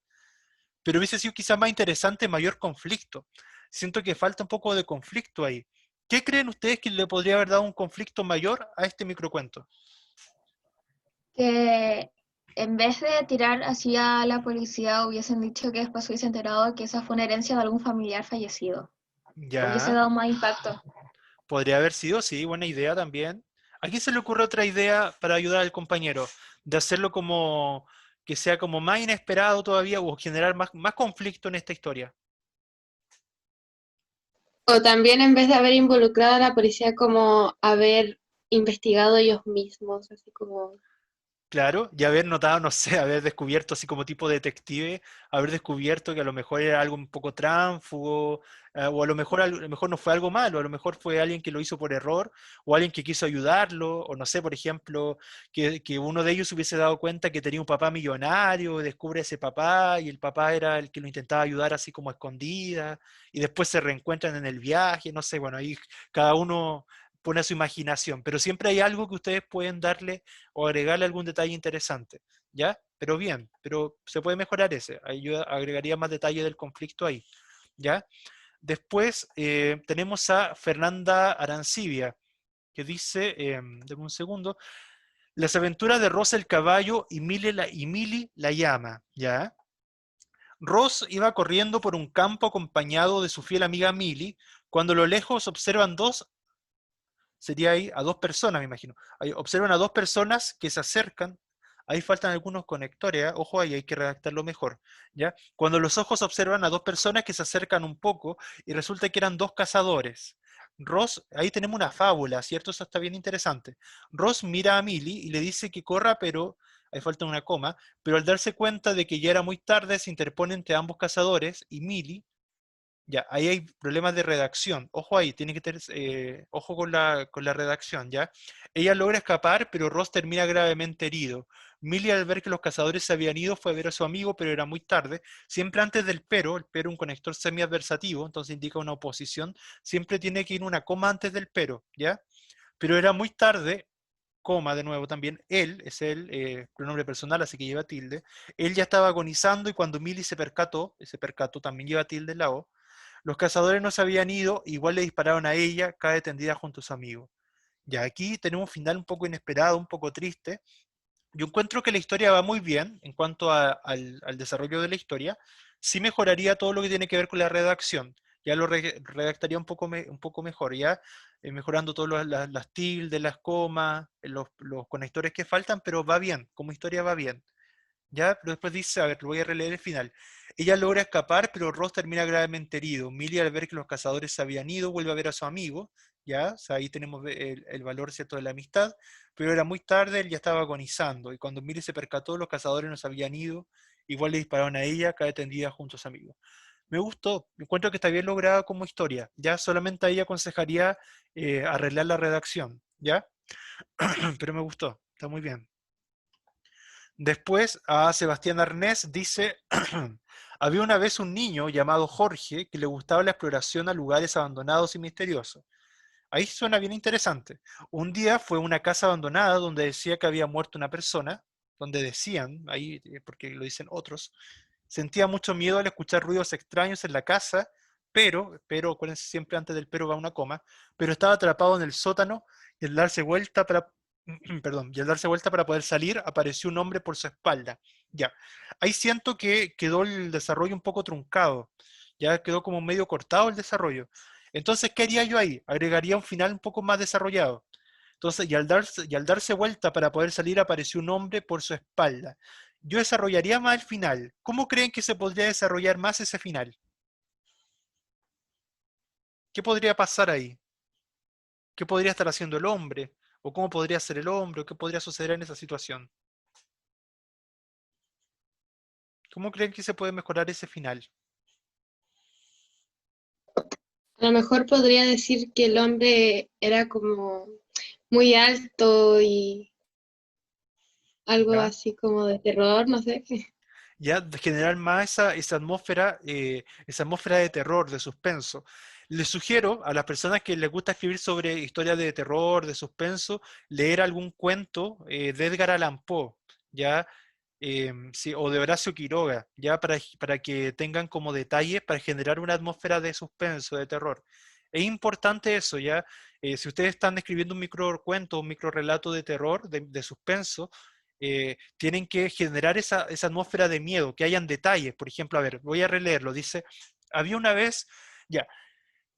pero hubiese sido quizá más interesante mayor conflicto. Siento que falta un poco de conflicto ahí. ¿Qué creen ustedes que le podría haber dado un conflicto mayor a este microcuento? Que en vez de tirar así a la policía, hubiesen dicho que después hubiese enterado que esa fue una herencia de algún familiar fallecido. Hubiese Ya. dado más impacto. Podría haber sido, sí, buena idea también. ¿A quién se le ocurre otra idea para ayudar al compañero? De hacerlo como que sea como más inesperado todavía o generar más conflicto en esta historia. O también en vez de haber involucrado a la policía, como haber investigado ellos mismos, así como... Claro, y haber notado, no sé, haber descubierto así como tipo detective, haber descubierto que a lo mejor era algo un poco tránfugo, o a lo mejor no fue algo malo, a lo mejor fue alguien que lo hizo por error, o alguien que quiso ayudarlo, o no sé, por ejemplo, que uno de ellos hubiese dado cuenta que tenía un papá millonario, descubre a ese papá, y el papá era el que lo intentaba ayudar así como a escondida, y después se reencuentran en el viaje, no sé, bueno, ahí cada uno pone su imaginación, pero siempre hay algo que ustedes pueden darle o agregarle algún detalle interesante, ¿ya? Pero bien, pero se puede mejorar ese, yo agregaría más detalle del conflicto ahí, ¿ya? Después tenemos a Fernanda Arancibia, que dice, deme un segundo, las aventuras de Rosa el caballo y Mili la llama, ¿ya? Ross iba corriendo por un campo acompañado de su fiel amiga Millie, cuando a lo lejos observan sería ahí a 2 personas, me imagino. Ahí observan a 2 personas que se acercan. Ahí faltan algunos conectores, ¿eh? Ojo ahí, hay que redactarlo mejor, ¿ya? Cuando los ojos observan a 2 personas que se acercan un poco y resulta que eran 2 cazadores. Ross, ahí tenemos una fábula, ¿cierto? Eso está bien interesante. Ross mira a Millie y le dice que corra, pero, ahí falta una coma, pero al darse cuenta de que ya era muy tarde, se interpone entre ambos cazadores y Millie, ya, ahí hay problemas de redacción. Ojo ahí, tiene que tener, ojo con la redacción, ¿ya? Ella logra escapar, pero Ross termina gravemente herido. Millie, al ver que los cazadores se habían ido, fue a ver a su amigo, pero era muy tarde. Siempre antes del pero, el pero un conector semiadversativo, entonces indica una oposición, siempre tiene que ir una coma antes del pero, ¿ya? Pero era muy tarde, coma de nuevo también, él, es el pronombre personal, así que lleva tilde, él ya estaba agonizando y cuando Millie se percató, ese percató también lleva tilde en la O, los cazadores no se habían ido, igual le dispararon a ella, cae tendida junto a su amigo. Ya aquí tenemos un final un poco inesperado, un poco triste. Yo encuentro que la historia va muy bien en cuanto al desarrollo de la historia. Sí mejoraría todo lo que tiene que ver con la redacción. Ya lo redactaría un poco mejor, ya mejorando todas las tildes, las comas, los conectores que faltan, pero va bien, como historia va bien. Ya, pero después dice, a ver, lo voy a releer el final. Ella logra escapar, pero Ross termina gravemente herido. Millie, al ver que los cazadores se habían ido, vuelve a ver a su amigo, ya, o sea, ahí tenemos el valor, ¿cierto?, de la amistad, pero era muy tarde, él ya estaba agonizando, y cuando Millie se percató, los cazadores no se habían ido, igual le dispararon a ella, cae tendida junto a su amigo. Me gustó, encuentro que está bien lograda como historia, ya solamente ahí aconsejaría arreglar la redacción, ¿ya? Pero me gustó, está muy bien. Después, a Sebastián Arnés dice, había una vez un niño llamado Jorge que le gustaba la exploración a lugares abandonados y misteriosos. Ahí suena bien interesante. Un día fue a una casa abandonada donde decía que había muerto una persona, donde decían, ahí, porque lo dicen otros, sentía mucho miedo al escuchar ruidos extraños en la casa, pero, acuérdense siempre antes del pero va una coma, pero estaba atrapado en el sótano y al darse vuelta para, perdón, y al darse vuelta para poder salir, apareció un hombre por su espalda. Ya, ahí siento que quedó el desarrollo un poco truncado, ya quedó como medio cortado el desarrollo. Entonces, ¿qué haría yo ahí? Agregaría un final un poco más desarrollado. Entonces, y al darse vuelta para poder salir, apareció un hombre por su espalda. Yo desarrollaría más el final. ¿Cómo creen que se podría desarrollar más ese final? ¿Qué podría pasar ahí? ¿Qué podría estar haciendo el hombre? ¿O cómo podría ser el hombre? ¿O qué podría suceder en esa situación? ¿Cómo creen que se puede mejorar ese final? A lo mejor podría decir que el hombre era como muy alto y algo ¿Ya? así como de terror, no sé. Ya de generar más esa atmósfera de terror, de suspenso. Les sugiero a las personas que les gusta escribir sobre historias de terror, de suspenso, leer algún cuento de Edgar Allan Poe, ¿ya? Sí, o de Horacio Quiroga, ya para que tengan como detalles para generar una atmósfera de suspenso, de terror. Es importante eso, ¿ya? Si ustedes están escribiendo un microcuento, un microrelato de terror, de suspenso, tienen que generar esa atmósfera de miedo, que hayan detalles. Por ejemplo, a ver, voy a releerlo. Dice, había una vez, ya,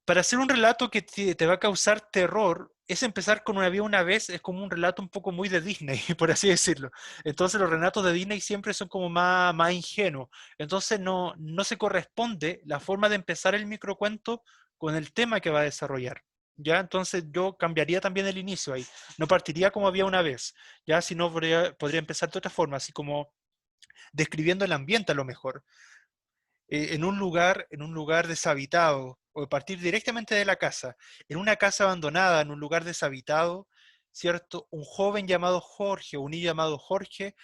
para hacer un relato que te va a causar terror, es empezar con había una vez, es como un relato un poco muy de Disney, por así decirlo. Entonces los relatos de Disney siempre son como más ingenuos. Entonces no se corresponde la forma de empezar el microcuento con el tema que va a desarrollar. ¿Ya? Entonces yo cambiaría también el inicio ahí. No partiría como había una vez, ¿ya? Sino podría empezar de otra forma, así como describiendo el ambiente a lo mejor en un lugar deshabitado, o partir directamente de la casa, en una casa abandonada, en un lugar deshabitado, ¿cierto? Un joven llamado Jorge, un niño llamado Jorge,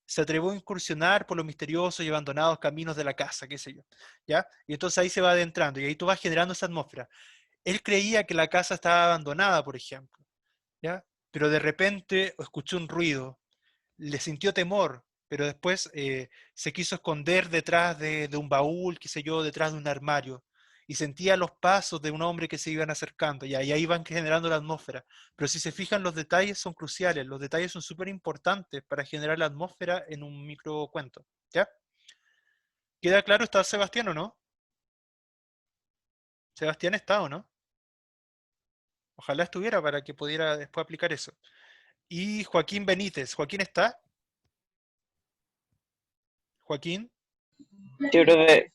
se atrevió a incursionar por los misteriosos y abandonados caminos de la casa, qué sé yo, ¿ya? Y entonces ahí se va adentrando, y ahí tú vas generando esa atmósfera. Él creía que la casa estaba abandonada, por ejemplo, ¿ya? Pero de repente escuchó un ruido, le sintió temor, pero después se quiso esconder detrás de un baúl, qué sé yo, detrás de un armario, y sentía los pasos de un hombre que se iban acercando, y ahí van generando la atmósfera. Pero si se fijan, los detalles son cruciales, los detalles son súper importantes para generar la atmósfera en un microcuento. ¿Ya? ¿Queda claro? ¿Está Sebastián o no? Sebastián está o no. Ojalá estuviera para que pudiera después aplicar eso. Y Joaquín Benítez. ¿Joaquín está? Joaquín. Sí, profe.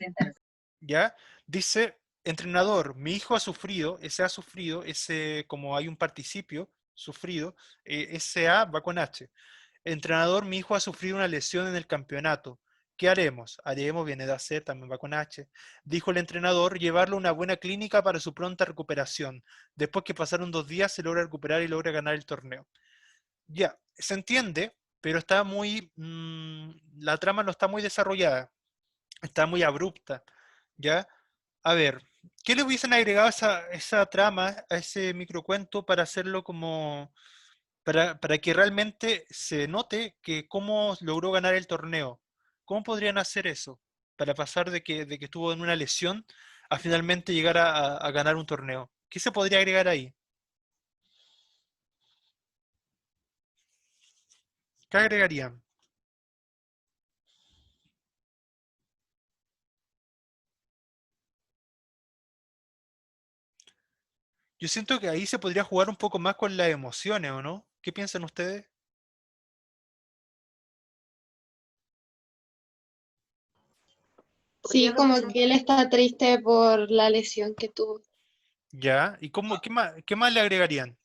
¿Ya? Dice, entrenador, mi hijo ha sufrido, ese como hay un participio, sufrido, ese A va con H. Entrenador, mi hijo ha sufrido una lesión en el campeonato. ¿Qué haremos? Haremos, viene de hacer, también va con H. Dijo el entrenador, llevarlo a una buena clínica para su pronta recuperación. Después que pasaron 2 días, se logra recuperar y logra ganar el torneo. Ya, se entiende, pero la trama no está muy desarrollada, está muy abrupta, ¿ya? A ver, ¿qué le hubiesen agregado a esa trama, a ese microcuento para hacerlo como, para que realmente se note que cómo logró ganar el torneo? ¿Cómo podrían hacer eso? Para pasar de que estuvo en una lesión a finalmente llegar a ganar un torneo. ¿Qué se podría agregar ahí? ¿Qué agregarían? Yo siento que ahí se podría jugar un poco más con las emociones, ¿o no? ¿Qué piensan ustedes? Sí, como que él está triste por la lesión que tuvo. Ya, ¿y qué más le agregarían?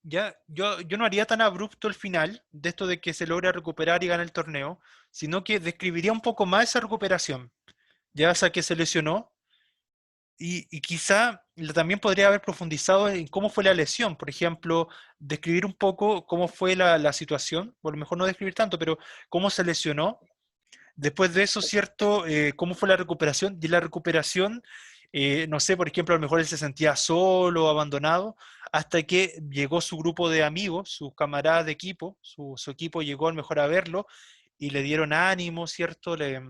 Ya, yo no haría tan abrupto el final de esto de que se logra recuperar y gana el torneo, sino que describiría un poco más esa recuperación. Ya sea que se lesionó y quizá también podría haber profundizado en cómo fue la lesión. Por ejemplo, describir un poco cómo fue la situación, o a lo mejor no describir tanto, pero cómo se lesionó. Después de eso, ¿cierto? ¿Cómo fue la recuperación? Y la recuperación No sé, por ejemplo, a lo mejor él se sentía solo o abandonado, hasta que llegó su grupo de amigos, sus camaradas de equipo, su equipo llegó a lo mejor a verlo y le dieron ánimo, ¿cierto? Le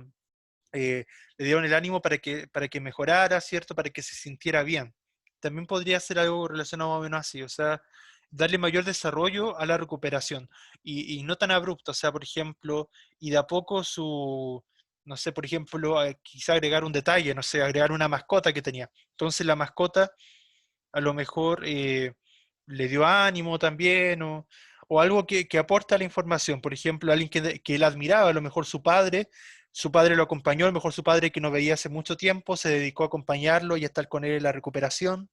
dieron el ánimo para que mejorara, ¿cierto? Para que se sintiera bien. También podría ser algo relacionado más o menos así, o sea, darle mayor desarrollo a la recuperación y no tan abrupto, o sea, por ejemplo, y de a poco no sé, por ejemplo, quizá agregar un detalle, no sé, agregar una mascota que tenía. Entonces la mascota a lo mejor le dio ánimo también o algo que aporta la información. Por ejemplo, alguien que él admiraba, a lo mejor su padre lo acompañó, a lo mejor su padre que no veía hace mucho tiempo, se dedicó a acompañarlo y a estar con él en la recuperación.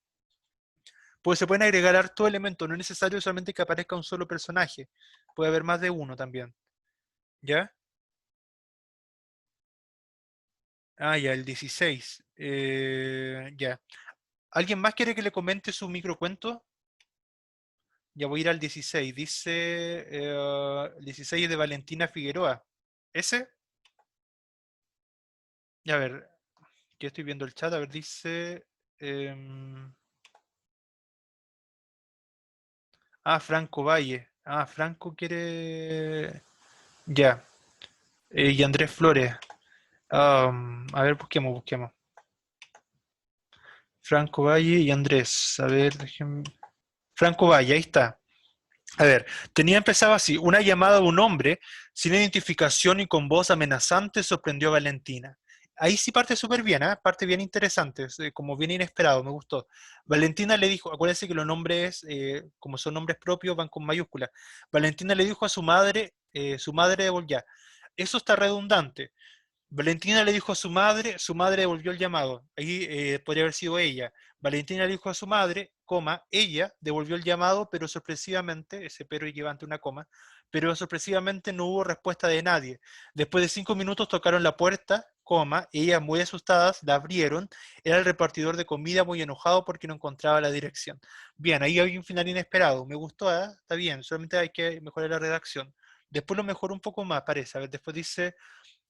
Pues se pueden agregar harto elementos, no es necesario solamente que aparezca un solo personaje, puede haber más de uno también. ¿Ya? Ah, ya, el 16. Ya. ¿Alguien más quiere que le comente su microcuento? Ya voy a ir al 16. Dice, el 16 es de Valentina Figueroa. ¿Ese? Ya, a ver, que estoy viendo el chat, a ver, dice... Franco Valle. Franco quiere... Ya. Y Andrés Flores. A ver, busquemos. Franco Valle y Andrés. A ver, déjenme... Franco Valle, ahí está. A ver, empezaba así, una llamada a un hombre sin identificación y con voz amenazante sorprendió a Valentina. Ahí sí parte súper bien, ¿eh? Parte bien interesante, como bien inesperado, me gustó. Valentina le dijo, acuérdense que los nombres, como son nombres propios, van con mayúsculas. Valentina le dijo a su madre ya, eso está redundante. Valentina le dijo a su madre devolvió el llamado. Ahí podría haber sido ella. Valentina le dijo a su madre, ella devolvió el llamado, pero sorpresivamente, ese pero llevante una coma, pero sorpresivamente no hubo respuesta de nadie. Después de 5 minutos tocaron la puerta, ellas muy asustadas la abrieron, era el repartidor de comida muy enojado porque no encontraba la dirección. Bien, ahí hay un final inesperado, me gustó, está bien, solamente hay que mejorar la redacción. Después lo mejoró un poco más, parece. A ver, después dice,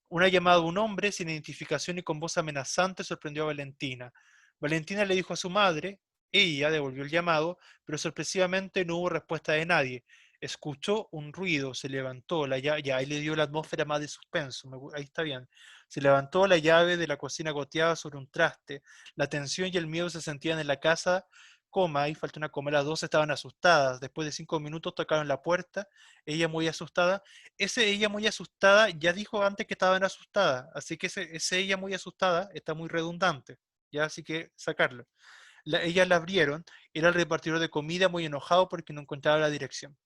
una llamada de un hombre sin identificación y con voz amenazante sorprendió a Valentina. Valentina le dijo a su madre, ella devolvió el llamado, pero sorpresivamente no hubo respuesta de nadie. Escuchó un ruido, se levantó, ya ahí le dio la atmósfera más de suspenso, ahí está bien. Se levantó, la llave de la cocina goteaba sobre un traste, la tensión y el miedo se sentían en la casa, ahí falta una coma, las dos estaban asustadas. Después de 5 minutos tocaron la puerta, ella muy asustada. Ella muy asustada ya dijo antes que estaban asustadas, así que ese ella muy asustada está muy redundante, ya, así que sacarlo. Ellas la abrieron, era el repartidor de comida muy enojado porque no encontraba la dirección.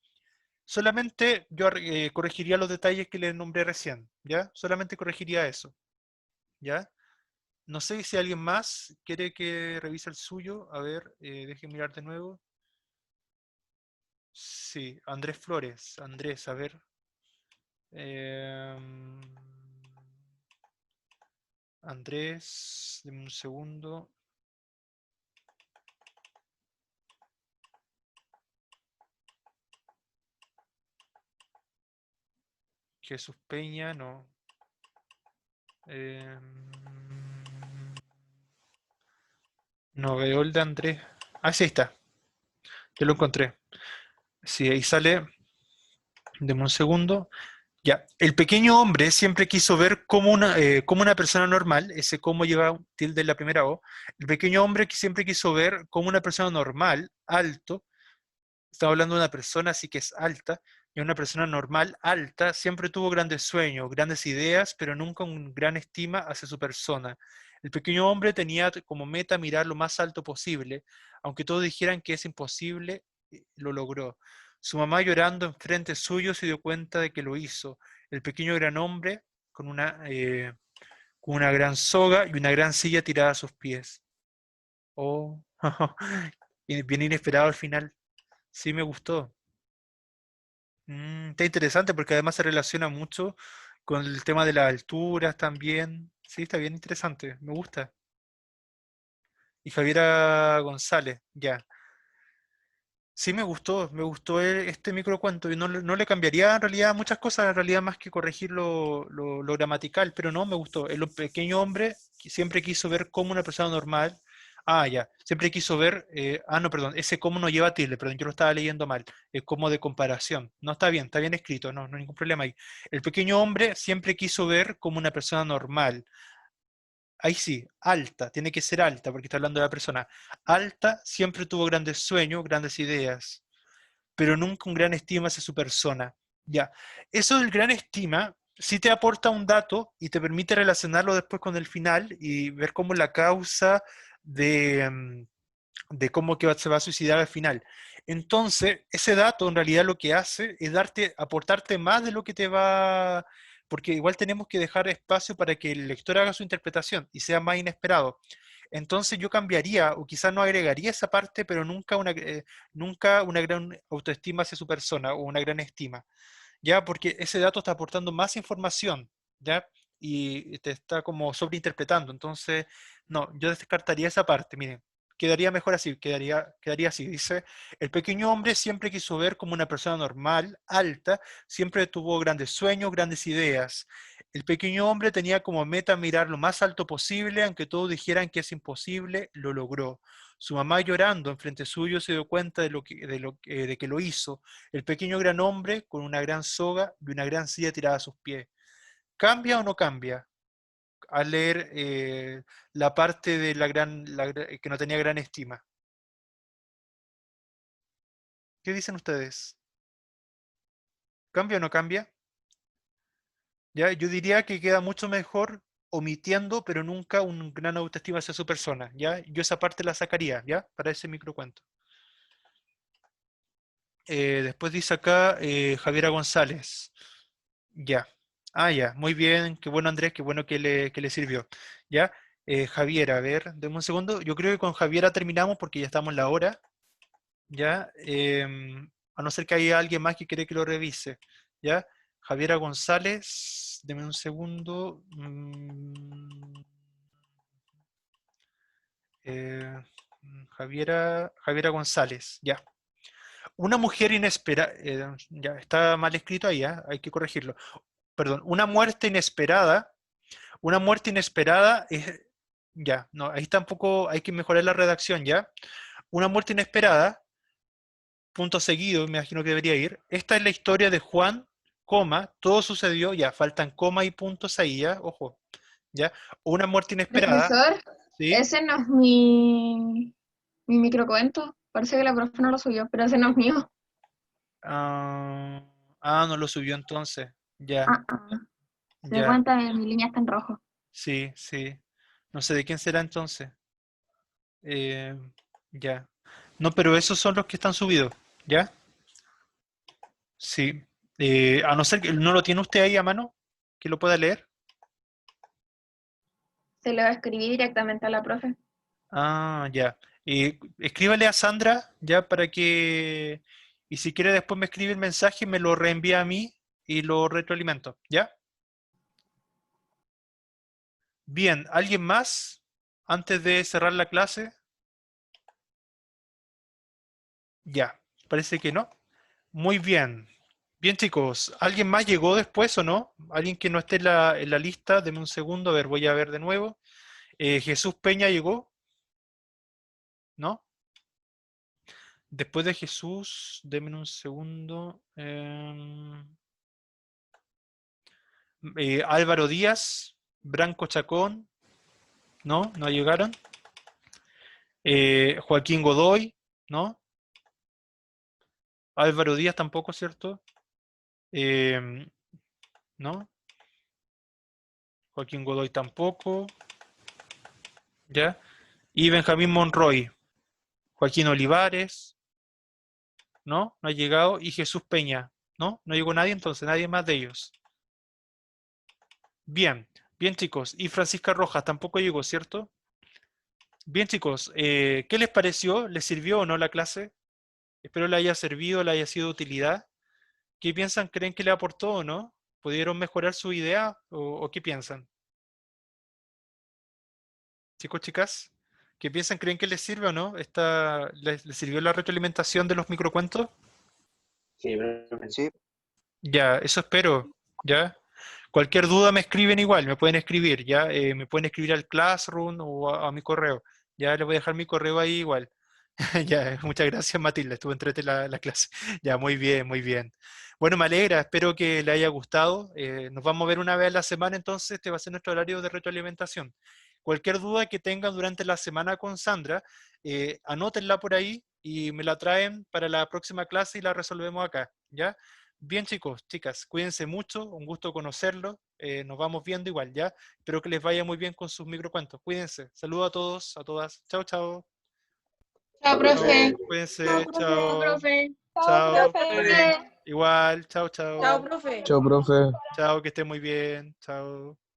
Solamente yo corregiría los detalles que les nombré recién, ¿ya? Solamente corregiría eso, ¿ya? No sé si alguien más quiere que revise el suyo. A ver, deje mirar de nuevo. Sí, Andrés Flores. Andrés, a ver. Em, Andrés, deme un segundo. Jesús Peña, no. Em, no veo el de Andrés. Sí, ahí está. Ya lo encontré. Sí, ahí sale. Deme un segundo. Ya, el pequeño hombre siempre quiso ver como una persona normal, ese cómo lleva un tilde en la primera O, el pequeño hombre que siempre quiso ver como una persona normal, alto, estamos hablando de una persona así que es alta, y una persona normal, alta, siempre tuvo grandes sueños, grandes ideas, pero nunca una gran estima hacia su persona. El pequeño hombre tenía como meta mirar lo más alto posible, aunque todos dijeran que es imposible, lo logró. Su mamá llorando enfrente suyo se dio cuenta de que lo hizo. El pequeño gran hombre con una gran soga y una gran silla tirada a sus pies. Oh, bien inesperado al final. Sí, me gustó. Está interesante porque además se relaciona mucho con el tema de las alturas también. Sí, está bien interesante, me gusta. Y Javiera González, ya. Sí, me gustó este microcuento y no le cambiaría en realidad muchas cosas, en realidad más que corregir lo gramatical, pero no, me gustó. El pequeño hombre que siempre quiso ver como una persona normal. Ah, ya, siempre quiso ver, no, perdón, ese cómo no lleva tilde, perdón, yo lo estaba leyendo mal, es como de comparación. No, está bien escrito, no hay ningún problema ahí. El pequeño hombre siempre quiso ver como una persona normal. Ahí sí, alta, tiene que ser alta, porque está hablando de la persona. Alta siempre tuvo grandes sueños, grandes ideas, pero nunca un gran estima hacia su persona. Ya, eso del gran estima sí te aporta un dato y te permite relacionarlo después con el final y ver cómo la causa de, de cómo que se va a suicidar al final. Entonces, ese dato en realidad lo que hace es aportarte más de lo que te va, porque igual tenemos que dejar espacio para que el lector haga su interpretación y sea más inesperado. Entonces yo cambiaría, o quizás no agregaría esa parte, pero nunca una gran autoestima hacia su persona o una gran estima, ¿ya? Porque ese dato está aportando más información, ¿ya? Y te está como sobreinterpretando. Entonces, no, yo descartaría esa parte, miren. Quedaría mejor así, quedaría así. Dice, el pequeño hombre siempre quiso ver como una persona normal, alta, siempre tuvo grandes sueños, grandes ideas. El pequeñño hombre tenía como meta mirar lo más alto posible, aunque todos dijeran que es imposible, lo logró. Su mamá llorando enfrente suyo se dio cuenta de que lo hizo. El pequeño gran hombre con una gran soga y una gran silla tirada a sus pies. ¿Cambia o no cambia? Al leer la parte de que no tenía gran estima. ¿Qué dicen ustedes? ¿Cambia o no cambia? ¿Ya? Yo diría que queda mucho mejor omitiendo, pero nunca un gran autoestima hacia su persona. ¿Ya? Yo esa parte la sacaría, ¿ya? Para ese microcuento. Después dice acá Javiera González. Ya. Ah, ya. Muy bien. Qué bueno, Andrés. Qué bueno que le sirvió. ¿Ya? Javiera, a ver, deme un segundo. Yo creo que con Javiera terminamos porque ya estamos en la hora. ¿Ya? A no ser que haya alguien más que quiere que lo revise. ¿Ya? Javiera González, deme un segundo. Eh, Javiera González, ya. Una mujer inesperada, ya está mal escrito ahí, hay que corregirlo. Perdón, una muerte inesperada es, ya, no, ahí tampoco hay que mejorar la redacción, ya. Una muerte inesperada, punto seguido, me imagino que debería ir. Esta es la historia de Juan, coma, todo sucedió, ya, faltan coma y puntos ahí, ya, ojo, ya. Una muerte inesperada, Profesor, ¿sí? ese no es mi microcuento. Parece que la profe no lo subió, pero ese no es mío. No lo subió entonces, ya, Ah, ah. Se da ya, cuenta, mi línea está en rojo. sí, sí. No sé de quién será entonces. Eh, ya. No, pero esos son los que están subidos, ¿ya? Sí. A no ser que no lo tiene usted ahí a mano, que lo pueda leer. Se lo escribí directamente a la profe. Ya. Escríbale a Sandra, ya, para que... Y si quiere después me escribe el mensaje, me lo reenvía a mí y lo retroalimento, ¿ya? Bien, ¿alguien más antes de cerrar la clase? Ya, parece que no. Muy bien. Bien, chicos, ¿alguien más llegó después o no? ¿Alguien que no esté en la lista? Deme un segundo, a ver, voy a ver de nuevo. Jesús Peña llegó, ¿no? Después de Jesús, deme un segundo. Álvaro Díaz, Branco Chacón, ¿no? No llegaron. Joaquín Godoy, ¿no? Álvaro Díaz tampoco, ¿cierto? ¿No? Joaquín Godoy tampoco, ¿ya? Y Benjamín Monroy, Joaquín Olivares, ¿no? No ha llegado. Y Jesús Peña, ¿no? No llegó nadie entonces, nadie más de ellos. Bien, bien chicos. Y Francisca Rojas tampoco llegó, ¿cierto? Bien chicos, ¿qué les pareció? ¿Les sirvió o no la clase? Espero le haya servido, le haya sido de utilidad. ¿Qué piensan? ¿Creen que le aportó o no? ¿Pudieron mejorar su idea o qué piensan? Chicos, chicas, ¿Qué piensan? ¿Creen que les sirve o no? ¿Les sirvió la retroalimentación de los microcuentos? Sí, profe. Sí, Ya, eso espero, ¿ya? Cualquier duda me escriben igual, me pueden escribir, ¿ya? Me pueden escribir al Classroom o a mi correo. Ya les voy a dejar mi correo ahí igual. Ya, muchas gracias Matilda, estuvo entrete la clase. Ya, muy bien, muy bien. Bueno, me alegra, espero que le haya gustado. Nos vamos a ver una vez a la semana, entonces este va a ser nuestro horario de retroalimentación. Cualquier duda que tengan durante la semana con Sandra, anótenla por ahí y me la traen para la próxima clase y la resolvemos acá, ¿ya? Bien chicos, chicas, cuídense mucho, un gusto conocerlos, nos vamos viendo igual, ¿ya? Espero que les vaya muy bien con sus microcuentos, cuídense. Saludos a todos, a todas. Chao, chao. Chao, profe. Cuídense, Chao, chao. profe. Chao. profe. Igual, chao, chao. Chao, profe. Chao, profe. Chao, que esté muy bien. Chao.